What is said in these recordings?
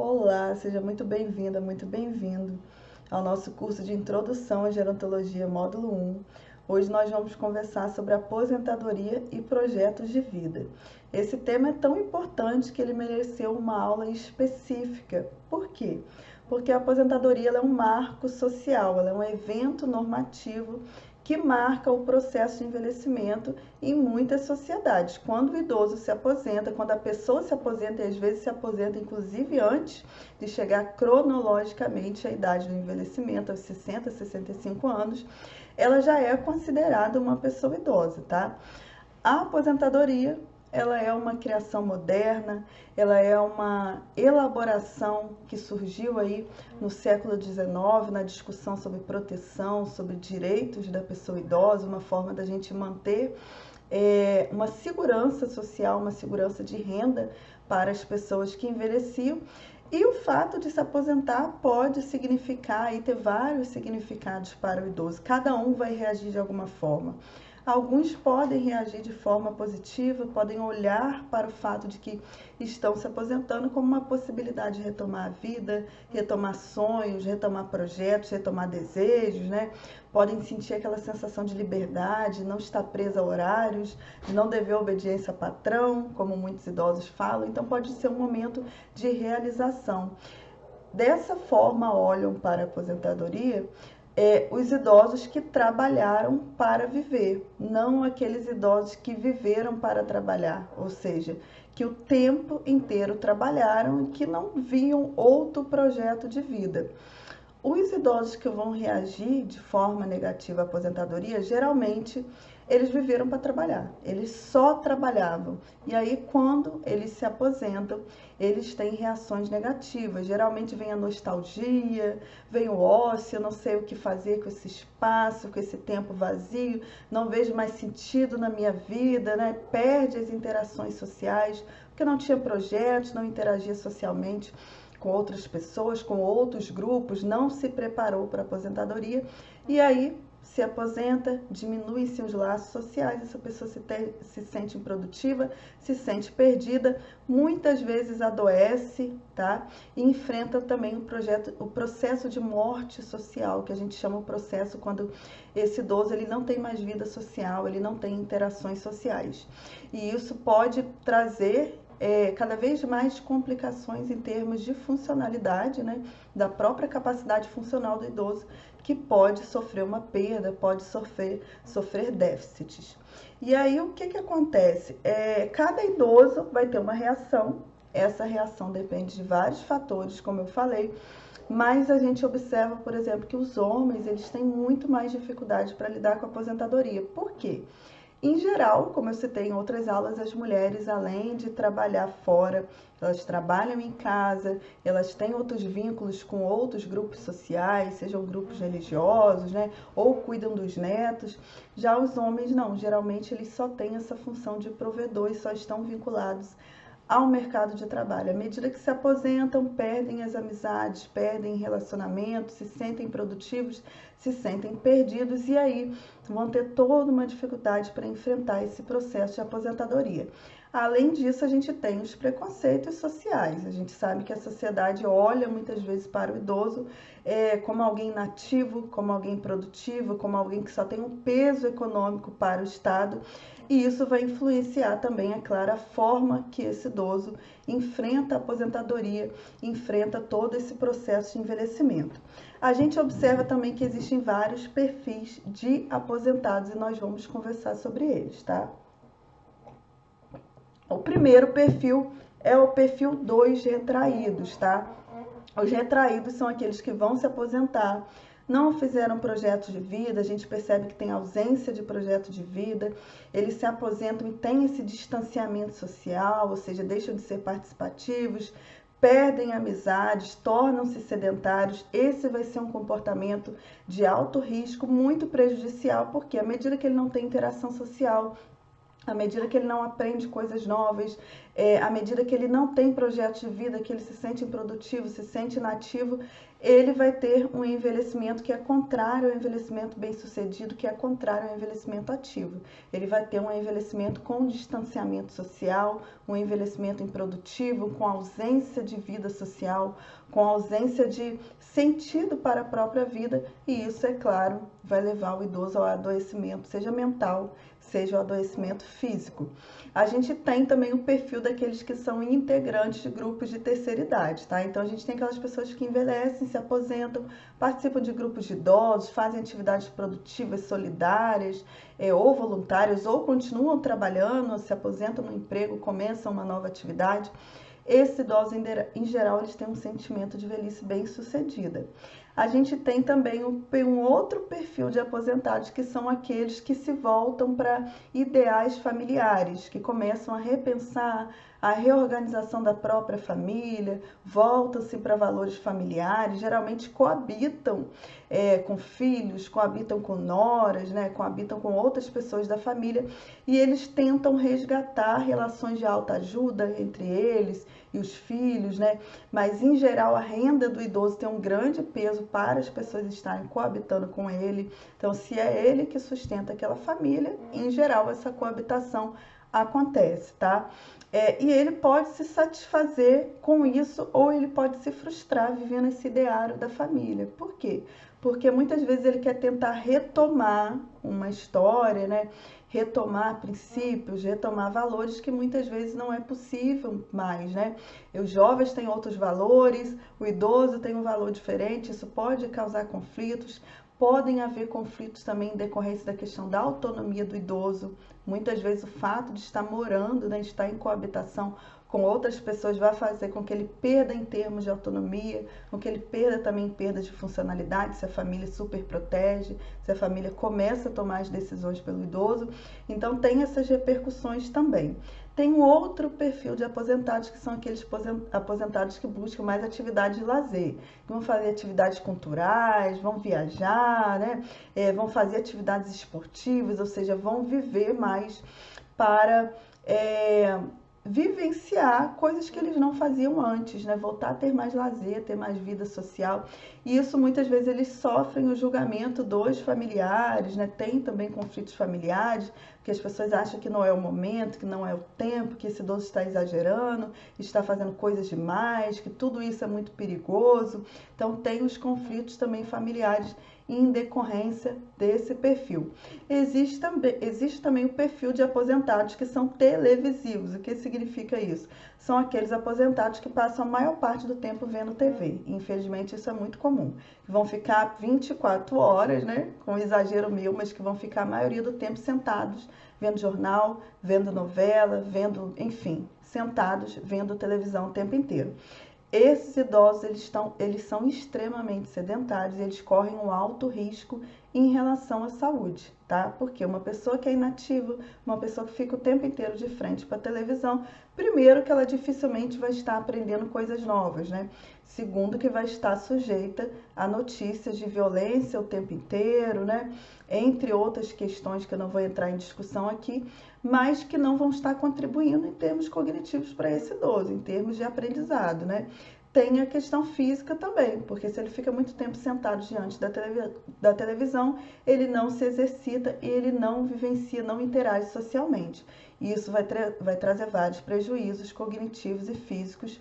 Olá, seja muito bem-vinda, muito bem-vindo ao nosso curso de Introdução à Gerontologia, módulo 1. Hoje nós vamos conversar sobre aposentadoria e projetos de vida. Esse tema é tão importante que ele mereceu uma aula específica. Por quê? Porque a aposentadoria ela é um marco social, ela é um evento normativo que marca o processo de envelhecimento em muitas sociedades. Quando o idoso se aposenta, quando a pessoa se aposenta, e às vezes se aposenta inclusive antes de chegar cronologicamente à idade do envelhecimento, aos 60, 65 anos, ela já é considerada uma pessoa idosa, tá? A aposentadoria, ela é uma criação moderna, ela é uma elaboração que surgiu aí no século XIX, na discussão sobre proteção, sobre direitos da pessoa idosa, uma forma da gente manter uma segurança social, uma segurança de renda para as pessoas que envelheciam. E o fato de se aposentar pode significar e ter vários significados para o idoso. Cada um vai reagir de alguma forma. Alguns podem reagir de forma positiva, podem olhar para o fato de que estão se aposentando como uma possibilidade de retomar a vida, retomar sonhos, retomar projetos, retomar desejos, né? Podem sentir aquela sensação de liberdade, não estar presa a horários, de não dever obediência ao patrão, como muitos idosos falam. Então pode ser um momento de realização. Dessa forma olham para a aposentadoria os idosos que trabalharam para viver, não aqueles idosos que viveram para trabalhar, ou seja, que o tempo inteiro trabalharam e que não viam outro projeto de vida. Os idosos que vão reagir de forma negativa à aposentadoria, geralmente eles viveram para trabalhar, eles só trabalhavam. E aí, quando eles se aposentam, eles têm reações negativas. Geralmente vem a nostalgia, vem o ócio, eu não sei o que fazer com esse espaço, com esse tempo vazio, não vejo mais sentido na minha vida, né? Perde as interações sociais, porque não tinha projetos, não interagia socialmente com outras pessoas, com outros grupos, não se preparou para a aposentadoria e aí se aposenta, diminuem-se os laços sociais, essa pessoa se sente improdutiva, se sente perdida, muitas vezes adoece, tá? E enfrenta também o processo de morte social, que a gente chama o processo quando esse idoso ele não tem mais vida social, ele não tem interações sociais. E isso pode trazer cada vez mais complicações em termos de funcionalidade, né, da própria capacidade funcional do idoso, que pode sofrer uma perda, pode sofrer déficits. E aí o que acontece? Cada idoso vai ter uma reação, essa reação depende de vários fatores, como eu falei, mas a gente observa, por exemplo, que os homens eles têm muito mais dificuldade para lidar com a aposentadoria. Por quê? Em geral, como eu citei em outras aulas, as mulheres, além de trabalhar fora, elas trabalham em casa, elas têm outros vínculos com outros grupos sociais, sejam grupos religiosos, né, ou cuidam dos netos. Já os homens não, geralmente eles só têm essa função de provedor e só estão vinculados ao mercado de trabalho. À medida que se aposentam, perdem as amizades, perdem relacionamentos, se sentem produtivos, se sentem perdidos e aí vão ter toda uma dificuldade para enfrentar esse processo de aposentadoria. Além disso, a gente tem os preconceitos sociais. A gente sabe que a sociedade olha muitas vezes para o idoso como alguém inativo, como alguém produtivo, como alguém que só tem um peso econômico para o Estado. E isso vai influenciar também, é claro, a forma que esse idoso enfrenta a aposentadoria, enfrenta todo esse processo de envelhecimento. A gente observa também que existem vários perfis de aposentados e nós vamos conversar sobre eles, tá? O primeiro perfil é o perfil dos retraídos, tá? Os retraídos são aqueles que vão se aposentar, não fizeram projeto de vida, a gente percebe que tem ausência de projeto de vida, eles se aposentam e têm esse distanciamento social, ou seja, deixam de ser participativos, perdem amizades, tornam-se sedentários. Esse vai ser um comportamento de alto risco, muito prejudicial, porque à medida que ele não tem interação social, à medida que ele não aprende coisas novas, à medida que ele não tem projetos de vida, que ele se sente improdutivo, se sente inativo, ele vai ter um envelhecimento que é contrário ao envelhecimento bem-sucedido, que é contrário ao envelhecimento ativo. Ele vai ter um envelhecimento com distanciamento social, um envelhecimento improdutivo, com ausência de vida social, com ausência de sentido para a própria vida, e isso, é claro, vai levar o idoso ao adoecimento, seja mental, seja o adoecimento físico. A gente tem também o perfil daqueles que são integrantes de grupos de terceira idade, tá? Então a gente tem aquelas pessoas que envelhecem, se aposentam, participam de grupos de idosos, fazem atividades produtivas, solidárias, ou voluntárias, ou continuam trabalhando, se aposentam no emprego, começam uma nova atividade. Esses idosos, em geral, eles têm um sentimento de velhice bem-sucedida. A gente tem também um outro perfil de aposentados, que são aqueles que se voltam para ideais familiares, que começam a repensar a reorganização da própria família, voltam-se para valores familiares, geralmente coabitam com filhos, coabitam com noras, né, coabitam com outras pessoas da família, e eles tentam resgatar relações de alta ajuda entre eles e os filhos, né? Mas em geral a renda do idoso tem um grande peso para as pessoas estarem coabitando com ele. Então, se é ele que sustenta aquela família, em geral essa coabitação acontece, tá? E ele pode se satisfazer com isso, ou ele pode se frustrar vivendo esse ideário da família. Por quê? Porque muitas vezes ele quer tentar retomar uma história, né? Retomar princípios, retomar valores que muitas vezes não é possível mais, né? Os jovens têm outros valores, o idoso tem um valor diferente, isso pode causar conflitos. Podem haver conflitos também em decorrência da questão da autonomia do idoso. Muitas vezes o fato de estar morando, né, de estar em coabitação com outras pessoas vai fazer com que ele perda em termos de autonomia, com que ele perda também em perda de funcionalidade, se a família super protege, se a família começa a tomar as decisões pelo idoso. Então tem essas repercussões também. Tem um outro perfil de aposentados, que são aqueles aposentados que buscam mais atividades de lazer, que vão fazer atividades culturais, vão viajar, né? Vão fazer atividades esportivas, ou seja, vão viver mais para vivenciar coisas que eles não faziam antes, né? Voltar a ter mais lazer, ter mais vida social. E isso muitas vezes eles sofrem o julgamento dos familiares, né? Tem também conflitos familiares, porque as pessoas acham que não é o momento, que não é o tempo, que esse idoso está exagerando, está fazendo coisas demais, que tudo isso é muito perigoso. Então tem os conflitos também familiares em decorrência desse perfil. Existe também o perfil de aposentados que são televisivos. O que significa isso? São aqueles aposentados que passam a maior parte do tempo vendo TV. Infelizmente, isso é muito comum. Vão ficar 24 horas, né? Com exagero meu, mas que vão ficar a maioria do tempo sentados, vendo jornal, vendo novela, enfim, sentados, vendo televisão o tempo inteiro. Esses idosos, eles são extremamente sedentários, eles correm um alto risco em relação à saúde, tá? Porque uma pessoa que é inativa, uma pessoa que fica o tempo inteiro de frente para a televisão, primeiro que ela dificilmente vai estar aprendendo coisas novas, né? Segundo que vai estar sujeita a notícias de violência o tempo inteiro, né? Entre outras questões que eu não vou entrar em discussão aqui, mas que não vão estar contribuindo em termos cognitivos para esse idoso, em termos de aprendizado, né? Tem a questão física também, porque se ele fica muito tempo sentado diante da televisão, ele não se exercita e ele não vivencia, não interage socialmente. E isso vai trazer vários prejuízos cognitivos e físicos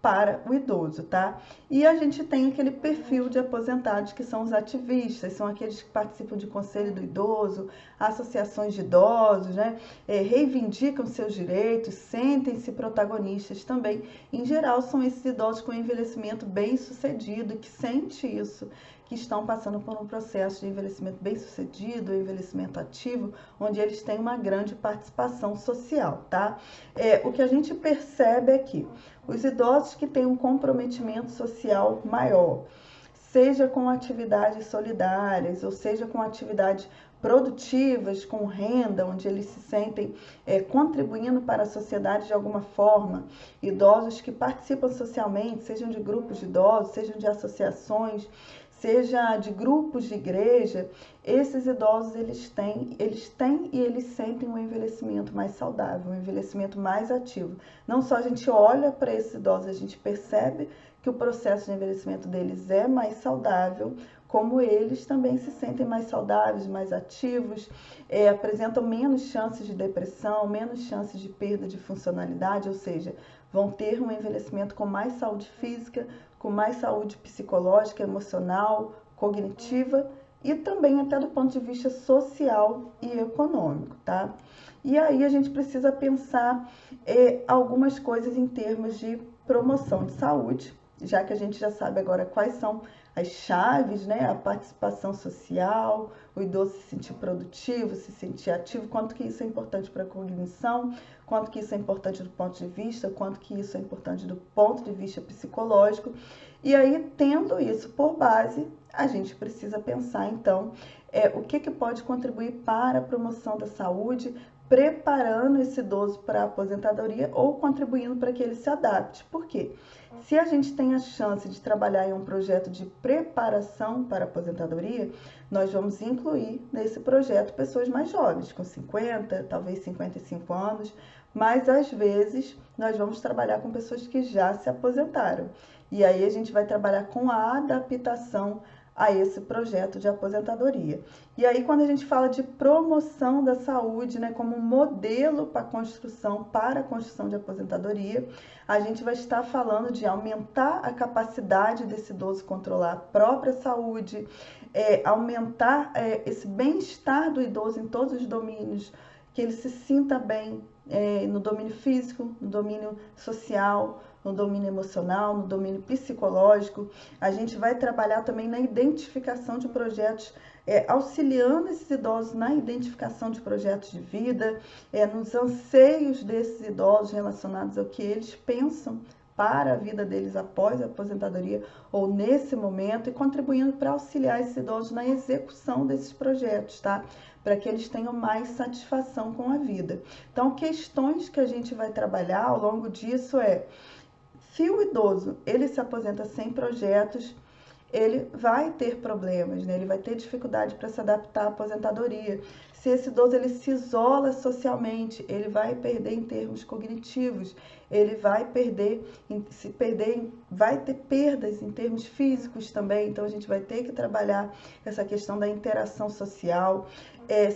para o idoso, tá? E a gente tem aquele perfil de aposentados que são os ativistas, são aqueles que participam de conselho do idoso, associações de idosos, né? Reivindicam seus direitos, sentem-se protagonistas também. Em geral, são esses idosos com envelhecimento bem-sucedido, que sente isso, que estão passando por um processo de envelhecimento bem-sucedido, envelhecimento ativo, onde eles têm uma grande participação social, tá? O que a gente percebe é que os idosos que têm um comprometimento social maior, seja com atividades solidárias, ou seja com atividades produtivas, com renda, onde eles se sentem contribuindo para a sociedade de alguma forma, idosos que participam socialmente, sejam de grupos de idosos, sejam de associações, seja de grupos de igreja, esses idosos eles têm e eles sentem um envelhecimento mais saudável, um envelhecimento mais ativo. Não só a gente olha para esses idosos, a gente percebe que o processo de envelhecimento deles é mais saudável, como eles também se sentem mais saudáveis, mais ativos, apresentam menos chances de depressão, menos chances de perda de funcionalidade, ou seja, vão ter um envelhecimento com mais saúde física, com mais saúde psicológica, emocional, cognitiva e também até do ponto de vista social e econômico, tá? E aí a gente precisa pensar algumas coisas em termos de promoção de saúde, já que a gente já sabe agora quais são as chaves, né? A participação social, o idoso se sentir produtivo, se sentir ativo, quanto que isso é importante para a cognição, quanto que isso é importante do ponto de vista, quanto que isso é importante do ponto de vista psicológico. E aí, tendo isso por base, a gente precisa pensar, então, o que pode contribuir para a promoção da saúde, preparando esse idoso para a aposentadoria ou contribuindo para que ele se adapte. Por quê? Se a gente tem a chance de trabalhar em um projeto de preparação para a aposentadoria, nós vamos incluir nesse projeto pessoas mais jovens, com 50, talvez 55 anos, mas às vezes nós vamos trabalhar com pessoas que já se aposentaram. E aí a gente vai trabalhar com a adaptação a esse projeto de aposentadoria. E aí, quando a gente fala de promoção da saúde, né, como um modelo para a construção de aposentadoria, a gente vai estar falando de aumentar a capacidade desse idoso controlar a própria saúde, aumentar esse bem-estar do idoso em todos os domínios, que ele se sinta bem no domínio físico, no domínio social, no domínio emocional, no domínio psicológico. A gente vai trabalhar também na identificação de projetos, auxiliando esses idosos na identificação de projetos de vida, nos anseios desses idosos relacionados ao que eles pensam para a vida deles após a aposentadoria ou nesse momento, e contribuindo para auxiliar esses idosos na execução desses projetos, tá? Para que eles tenham mais satisfação com a vida. Então, questões que a gente vai trabalhar ao longo disso se o idoso ele se aposenta sem projetos, ele vai ter problemas, né? Ele vai ter dificuldade para se adaptar à aposentadoria. Se esse idoso ele se isola socialmente, ele vai perder em termos cognitivos, ele vai vai ter perdas em termos físicos também. Então a gente vai ter que trabalhar essa questão da interação social.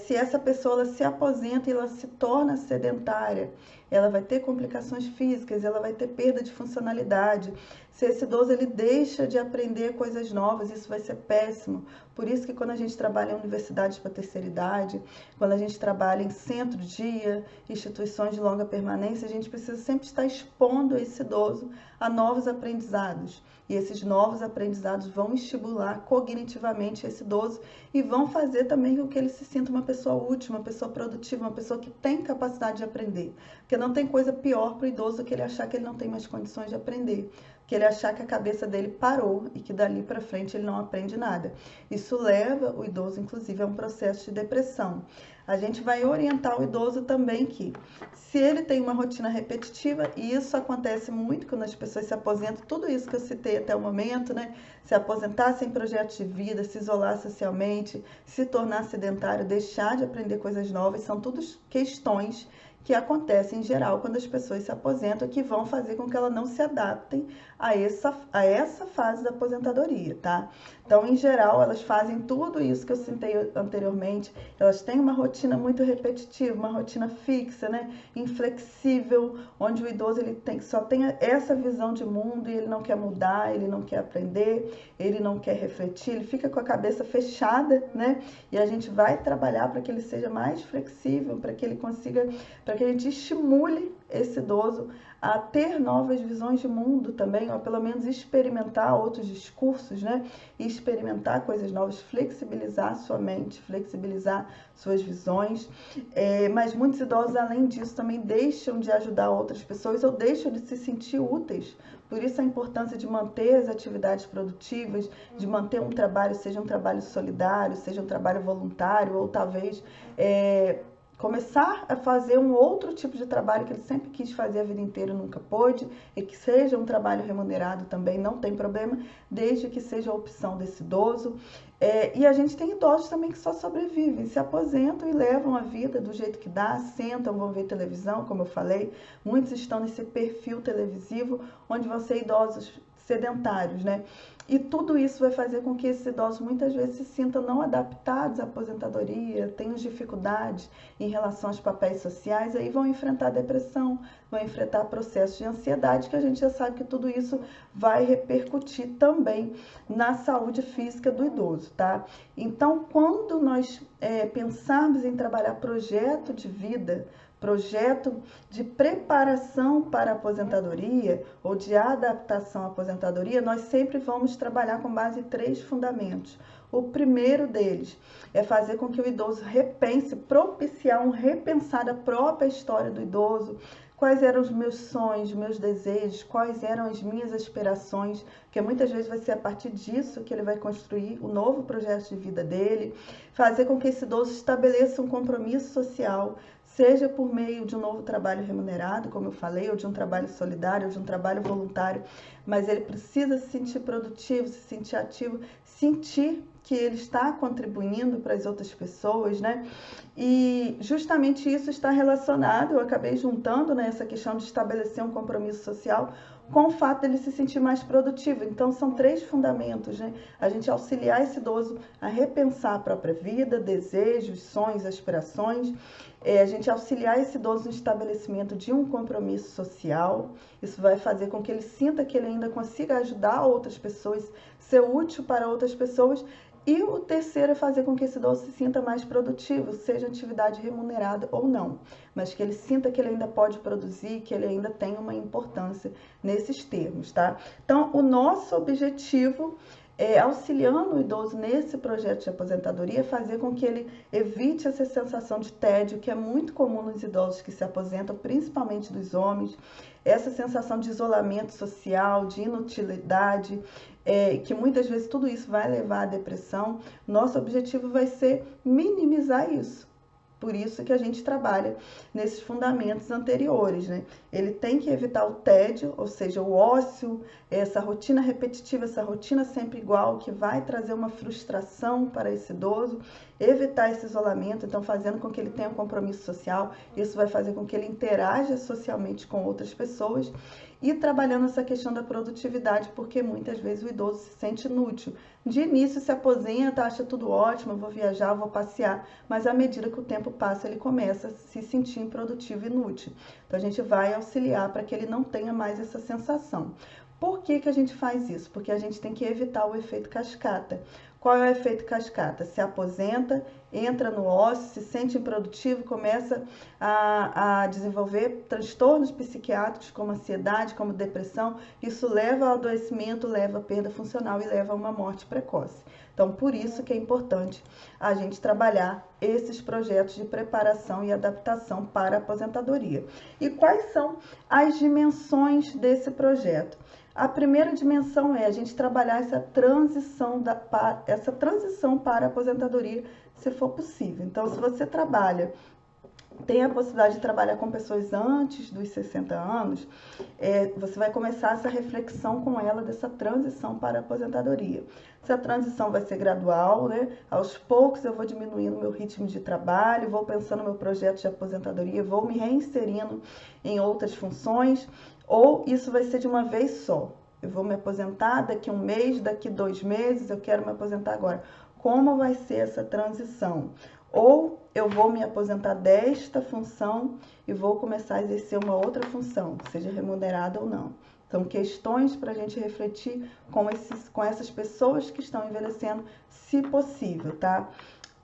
Se essa pessoa ela se aposenta e ela se torna sedentária, ela vai ter complicações físicas, ela vai ter perda de funcionalidade. Se esse idoso ele deixa de aprender coisas novas, isso vai ser péssimo. Por isso que quando a gente trabalha em universidades para terceira idade, quando a gente trabalha em centro-dia, instituições de longa permanência, a gente precisa sempre estar expondo esse idoso a novos aprendizados. E esses novos aprendizados vão estimular cognitivamente esse idoso e vão fazer também com que ele se sinta uma pessoa útil, uma pessoa produtiva, uma pessoa que tem capacidade de aprender. Porque não tem coisa pior para o idoso do que ele achar que ele não tem mais condições de aprender, que ele achar que a cabeça dele parou e que dali para frente ele não aprende nada. Isso leva o idoso, inclusive, a um processo de depressão. A gente vai orientar o idoso também que, se ele tem uma rotina repetitiva, e isso acontece muito quando as pessoas se aposentam, tudo isso que eu citei até o momento, né? Se aposentar sem projetos de vida, se isolar socialmente, se tornar sedentário, deixar de aprender coisas novas, são todas questões que acontecem em geral quando as pessoas se aposentam, que vão fazer com que elas não se adaptem a essa fase da aposentadoria, tá? Então, em geral, elas fazem tudo isso que eu citei anteriormente, elas têm uma rotina muito repetitiva, uma rotina fixa, né? Inflexível, onde o idoso ele só tem essa visão de mundo e ele não quer mudar, ele não quer aprender, ele não quer refletir, ele fica com a cabeça fechada, né? E a gente vai trabalhar para que ele seja mais flexível, para que ele consiga, para que a gente estimule esse idoso a ter novas visões de mundo também, ou pelo menos experimentar outros discursos, né? E experimentar coisas novas, flexibilizar sua mente, flexibilizar suas visões. Mas muitos idosos, além disso, também deixam de ajudar outras pessoas ou deixam de se sentir úteis. Por isso a importância de manter as atividades produtivas, de manter um trabalho, seja um trabalho solidário, seja um trabalho voluntário, ou talvez começar a fazer um outro tipo de trabalho que ele sempre quis fazer a vida inteira e nunca pôde, e que seja um trabalho remunerado também, não tem problema, desde que seja a opção desse idoso. E a gente tem idosos também que só sobrevivem, se aposentam e levam a vida do jeito que dá, sentam, vão ver televisão, como eu falei. Muitos estão nesse perfil televisivo, onde vão ser idosos sedentários, né? E tudo isso vai fazer com que esses idosos muitas vezes se sintam não adaptados à aposentadoria, tenham dificuldades em relação aos papéis sociais, aí vão enfrentar depressão, vão enfrentar processos de ansiedade, que a gente já sabe que tudo isso vai repercutir também na saúde física do idoso, tá? Então, quando nós pensarmos em trabalhar projeto de vida, projeto de preparação para a aposentadoria ou de adaptação à aposentadoria, nós sempre vamos trabalhar com base em 3 fundamentos. O primeiro deles é fazer com que o idoso repense, propiciar um repensar da própria história do idoso, quais eram os meus sonhos, meus desejos, quais eram as minhas aspirações, porque muitas vezes vai ser a partir disso que ele vai construir o novo projeto de vida dele, fazer com que esse idoso estabeleça um compromisso social, seja por meio de um novo trabalho remunerado, como eu falei, ou de um trabalho solidário, ou de um trabalho voluntário, mas ele precisa se sentir produtivo, se sentir ativo, sentir que ele está contribuindo para as outras pessoas, né? E justamente isso está relacionado, eu acabei juntando, né, essa questão de estabelecer um compromisso social com o fato dele se sentir mais produtivo. Então, são 3 fundamentos, né? A gente auxiliar esse idoso a repensar a própria vida, desejos, sonhos, aspirações. A gente auxiliar esse idoso no estabelecimento de um compromisso social. Isso vai fazer com que ele sinta que ele ainda consiga ajudar outras pessoas, ser útil para outras pessoas. E o terceiro é fazer com que esse idoso se sinta mais produtivo, seja atividade remunerada ou não, mas que ele sinta que ele ainda pode produzir, que ele ainda tem uma importância nesses termos, tá? Então, o nosso objetivo auxiliando o idoso nesse projeto de aposentadoria, fazer com que ele evite essa sensação de tédio, que é muito comum nos idosos que se aposentam, principalmente dos homens, essa sensação de isolamento social, de inutilidade, que muitas vezes tudo isso vai levar à depressão. Nosso objetivo vai ser minimizar isso. Por isso que a gente trabalha nesses fundamentos anteriores, né? Ele tem que evitar o tédio, ou seja, o ócio, essa rotina repetitiva, essa rotina sempre igual, que vai trazer uma frustração para esse idoso, evitar esse isolamento, então fazendo com que ele tenha um compromisso social, isso vai fazer com que ele interaja socialmente com outras pessoas e trabalhando essa questão da produtividade, porque muitas vezes o idoso se sente inútil. De início se aposenta, acha tudo ótimo, vou viajar, vou passear, mas à medida que o tempo passa, ele começa a se sentir improdutivo e inútil. Então a gente vai auxiliar para que ele não tenha mais essa sensação. Por que que a gente faz isso? Porque a gente tem que evitar o efeito cascata. Qual é o efeito cascata? Se aposenta, entra no ócio, se sente improdutivo, começa a desenvolver transtornos psiquiátricos como ansiedade, como depressão. Isso leva ao adoecimento, leva à perda funcional e leva a uma morte precoce. Então, por isso que é importante a gente trabalhar esses projetos de preparação e adaptação para a aposentadoria. E quais são as dimensões desse projeto? A primeira dimensão é a gente trabalhar essa transição para a aposentadoria, se for possível. Então, se você tem a possibilidade de trabalhar com pessoas antes dos 60 anos, você vai começar essa reflexão com ela dessa transição para a aposentadoria. Essa transição vai ser gradual, né? Aos poucos eu vou diminuindo meu ritmo de trabalho, vou pensando no meu projeto de aposentadoria, vou me reinserindo em outras funções, ou isso vai ser de uma vez só. Eu vou me aposentar daqui 1 mês, daqui 2 meses, eu quero me aposentar agora. Como vai ser essa transição? Ou eu vou me aposentar desta função e vou começar a exercer uma outra função, seja remunerada ou não. São questões para a gente refletir com essas pessoas que estão envelhecendo, se possível, tá?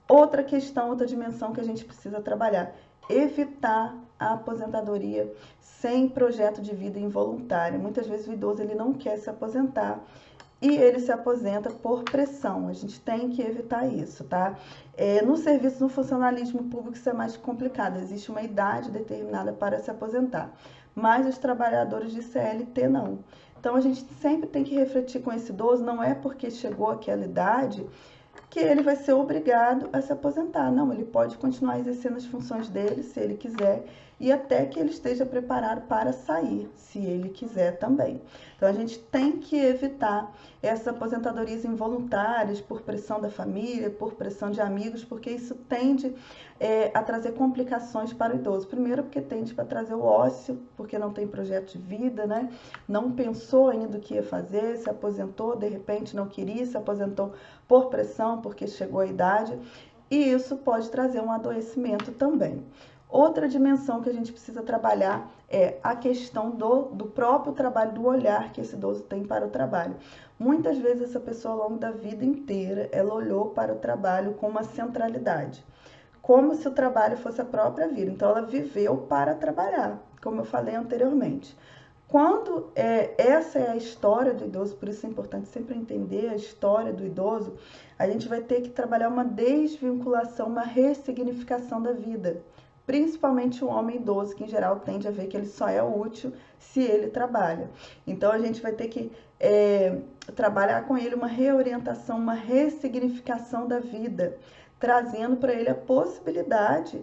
Outra questão, outra dimensão que a gente precisa trabalhar: evitar a aposentadoria sem projeto de vida involuntário. Muitas vezes o idoso ele não quer se aposentar e ele se aposenta por pressão. A gente tem que evitar isso, tá? No serviço, no funcionalismo público, isso é mais complicado. Existe uma idade determinada para se aposentar, mas os trabalhadores de CLT não. Então, a gente sempre tem que refletir com esse idoso, não é porque chegou àquela idade que ele vai ser obrigado a se aposentar. Não, ele pode continuar exercendo as funções dele, se ele quiser, e até que ele esteja preparado para sair, se ele quiser também. Então, a gente tem que evitar essas aposentadorias involuntárias por pressão da família, por pressão de amigos, porque isso tende a trazer complicações para o idoso. Primeiro, porque tende para trazer o ócio, porque não tem projeto de vida, né? Não pensou ainda o que ia fazer, se aposentou, de repente não queria, se aposentou por pressão, porque chegou à idade, e isso pode trazer um adoecimento também. Outra dimensão que a gente precisa trabalhar é a questão do próprio trabalho, do olhar que esse idoso tem para o trabalho. Muitas vezes essa pessoa, ao longo da vida inteira, ela olhou para o trabalho com uma centralidade, como se o trabalho fosse a própria vida. Então, ela viveu para trabalhar, como eu falei anteriormente. Quando essa é a história do idoso, por isso é importante sempre entender a história do idoso, a gente vai ter que trabalhar uma desvinculação, uma ressignificação da vida. Principalmente o homem idoso, que em geral tende a ver que ele só é útil se ele trabalha. Então, a gente vai ter que trabalhar com ele uma reorientação, uma ressignificação da vida, trazendo para ele a possibilidade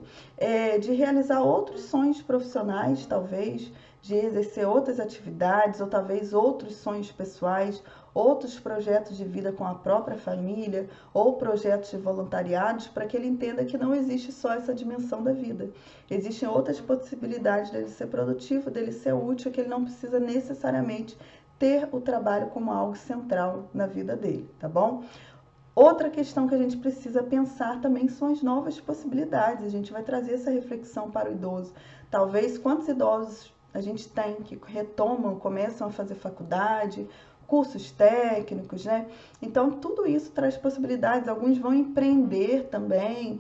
de realizar outros sonhos profissionais, talvez, de exercer outras atividades, ou talvez outros sonhos pessoais, outros projetos de vida com a própria família, ou projetos de voluntariados, para que ele entenda que não existe só essa dimensão da vida. Existem outras possibilidades dele ser produtivo, dele ser útil, que ele não precisa necessariamente ter o trabalho como algo central na vida dele, tá bom? Outra questão que a gente precisa pensar também são as novas possibilidades. A gente vai trazer essa reflexão para o idoso. Talvez quantos idosos a gente tem que retomam, começam a fazer faculdade, cursos técnicos, né? Então, tudo isso traz possibilidades. Alguns vão empreender também,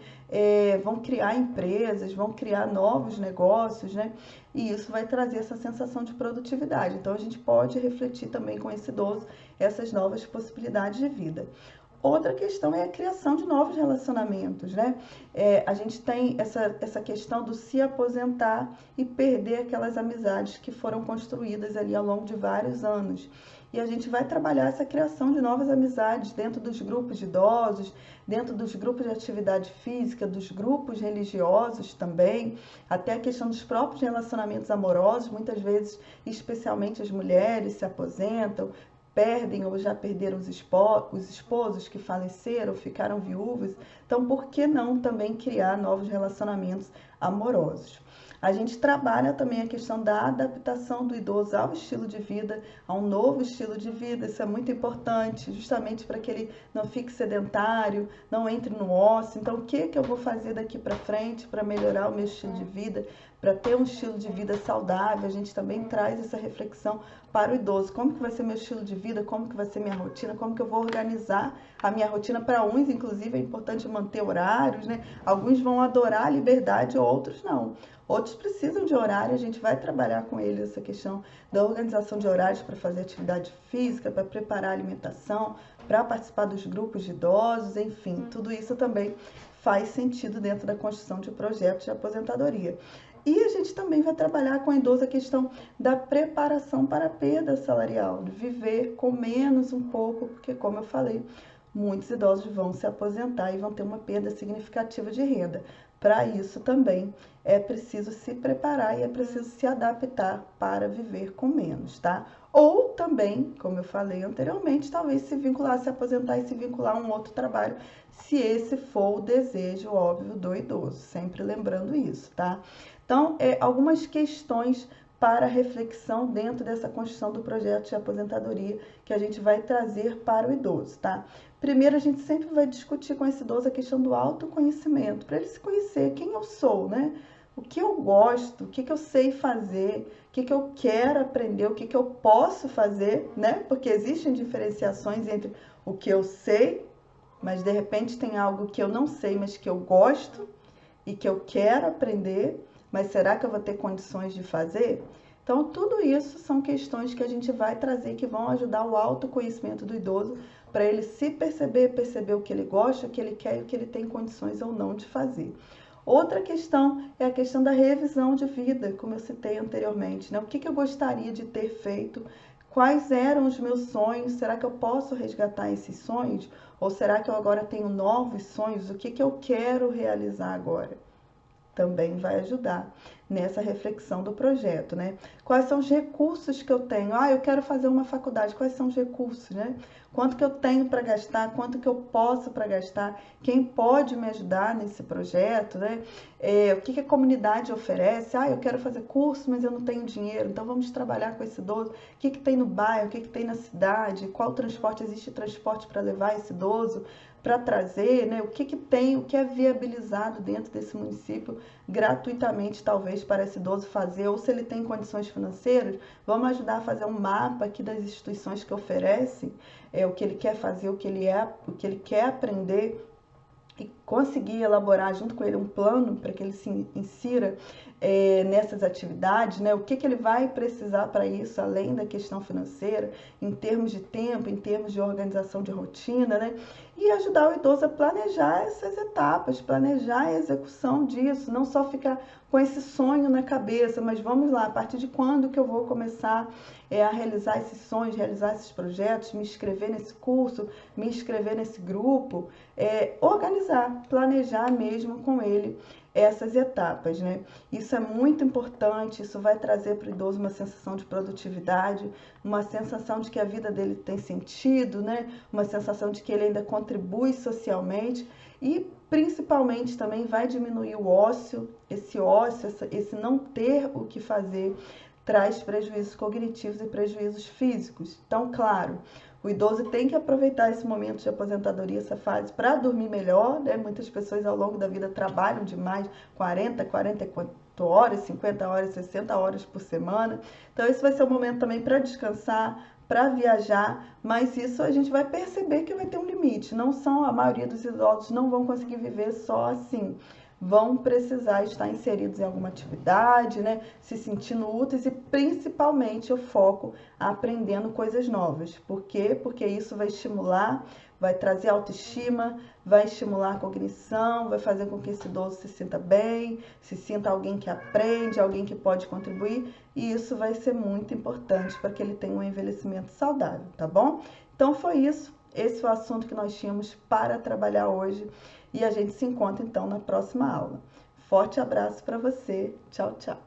vão criar empresas, vão criar novos negócios, né? E isso vai trazer essa sensação de produtividade. Então, a gente pode refletir também com esse idoso essas novas possibilidades de vida. Outra questão é a criação de novos relacionamentos, né? A gente tem essa questão do se aposentar e perder aquelas amizades que foram construídas ali ao longo de vários anos. E a gente vai trabalhar essa criação de novas amizades dentro dos grupos de idosos, dentro dos grupos de atividade física, dos grupos religiosos também, até a questão dos próprios relacionamentos amorosos. Muitas vezes, especialmente as mulheres se aposentam, perdem ou já perderam os esposos que faleceram, ficaram viúvos. Então, por que não também criar novos relacionamentos amorosos? A gente trabalha também a questão da adaptação do idoso ao estilo de vida, a um novo estilo de vida. Isso é muito importante, justamente para que ele não fique sedentário, não entre no ócio. Então, o que eu vou fazer daqui para frente para melhorar o meu estilo de vida, para ter um estilo de vida saudável? A gente também traz essa reflexão para o idoso. Como que vai ser meu estilo de vida? Como que vai ser minha rotina? Como que eu vou organizar a minha rotina? Para uns, inclusive, é importante manter horários, né? Alguns vão adorar a liberdade, outros não. Outros precisam de horário, a gente vai trabalhar com eles essa questão da organização de horários para fazer atividade física, para preparar a alimentação, para participar dos grupos de idosos, enfim, tudo isso também faz sentido dentro da construção de projetos de aposentadoria. E a gente também vai trabalhar com o idoso a questão da preparação para a perda salarial, de viver com menos um pouco, porque, como eu falei, muitos idosos vão se aposentar e vão ter uma perda significativa de renda. Para isso também é preciso se preparar e é preciso se adaptar para viver com menos, tá? Ou também, como eu falei anteriormente, talvez se vincular, se aposentar e se vincular a um outro trabalho, se esse for o desejo, óbvio, do idoso. Sempre lembrando isso, tá? Então, algumas questões para reflexão dentro dessa construção do projeto de aposentadoria que a gente vai trazer para o idoso, tá? Primeiro, a gente sempre vai discutir com esse idoso a questão do autoconhecimento, para ele se conhecer quem eu sou, né? O que eu gosto, o que eu sei fazer, o que eu quero aprender, o que eu posso fazer, né? Porque existem diferenciações entre o que eu sei, mas de repente tem algo que eu não sei, mas que eu gosto e que eu quero aprender, mas será que eu vou ter condições de fazer? Então, tudo isso são questões que a gente vai trazer que vão ajudar o autoconhecimento do idoso para ele se perceber, perceber o que ele gosta, o que ele quer e o que ele tem condições ou não de fazer. Outra questão é a questão da revisão de vida, como eu citei anteriormente, né? O que eu gostaria de ter feito Quais eram os meus sonhos? Será que eu posso resgatar esses sonhos? Ou será que eu agora tenho novos sonhos? O que que eu quero realizar agora? Também vai ajudar nessa reflexão do projeto, né? Quais são os recursos que eu tenho? Ah, eu quero fazer uma faculdade, quais são os recursos, né? Quanto que eu tenho para gastar, quanto que eu posso para gastar, quem pode me ajudar nesse projeto, né? O que que a comunidade oferece? Ah, eu quero fazer curso, mas eu não tenho dinheiro, então vamos trabalhar com esse idoso. O que que tem no bairro, o que que tem na cidade, qual transporte, existe transporte para levar esse idoso, para trazer, né? O que que tem, o que é viabilizado dentro desse município gratuitamente, talvez, para esse idoso fazer, ou se ele tem condições financeiras, vamos ajudar a fazer um mapa aqui das instituições que oferecem o que ele quer fazer, o que ele quer aprender, e conseguir elaborar junto com ele um plano para que ele se insira nessas atividades, né? O que que ele vai precisar para isso, além da questão financeira, em termos de tempo, em termos de organização de rotina, né? E ajudar o idoso a planejar essas etapas, planejar a execução disso, não só ficar com esse sonho na cabeça, mas vamos lá, a partir de quando que eu vou começar a realizar esses sonhos, realizar esses projetos, me inscrever nesse curso, me inscrever nesse grupo, organizar, planejar mesmo com ele essas etapas, né? Isso é muito importante, isso vai trazer para o idoso uma sensação de produtividade, uma sensação de que a vida dele tem sentido, né? Uma sensação de que ele ainda contribui socialmente e principalmente também vai diminuir o ócio, esse não ter o que fazer traz prejuízos cognitivos e prejuízos físicos. Então, claro, o idoso tem que aproveitar esse momento de aposentadoria, essa fase, para dormir melhor, né? Muitas pessoas ao longo da vida trabalham demais, 44 horas, 50 horas, 60 horas por semana. Então, esse vai ser o momento também para descansar, para viajar, mas isso a gente vai perceber que vai ter um limite. Não são, a maioria dos idosos não vão conseguir viver só assim. Vão precisar estar inseridos em alguma atividade, né? Se sentindo úteis e principalmente o foco aprendendo coisas novas. Por quê? Porque isso vai estimular, vai trazer autoestima, vai estimular a cognição, vai fazer com que esse idoso se sinta bem, se sinta alguém que aprende, alguém que pode contribuir, e isso vai ser muito importante para que ele tenha um envelhecimento saudável, tá bom? Então foi isso, esse foi o assunto que nós tínhamos para trabalhar hoje e a gente se encontra então na próxima aula. Forte abraço para você, tchau, tchau!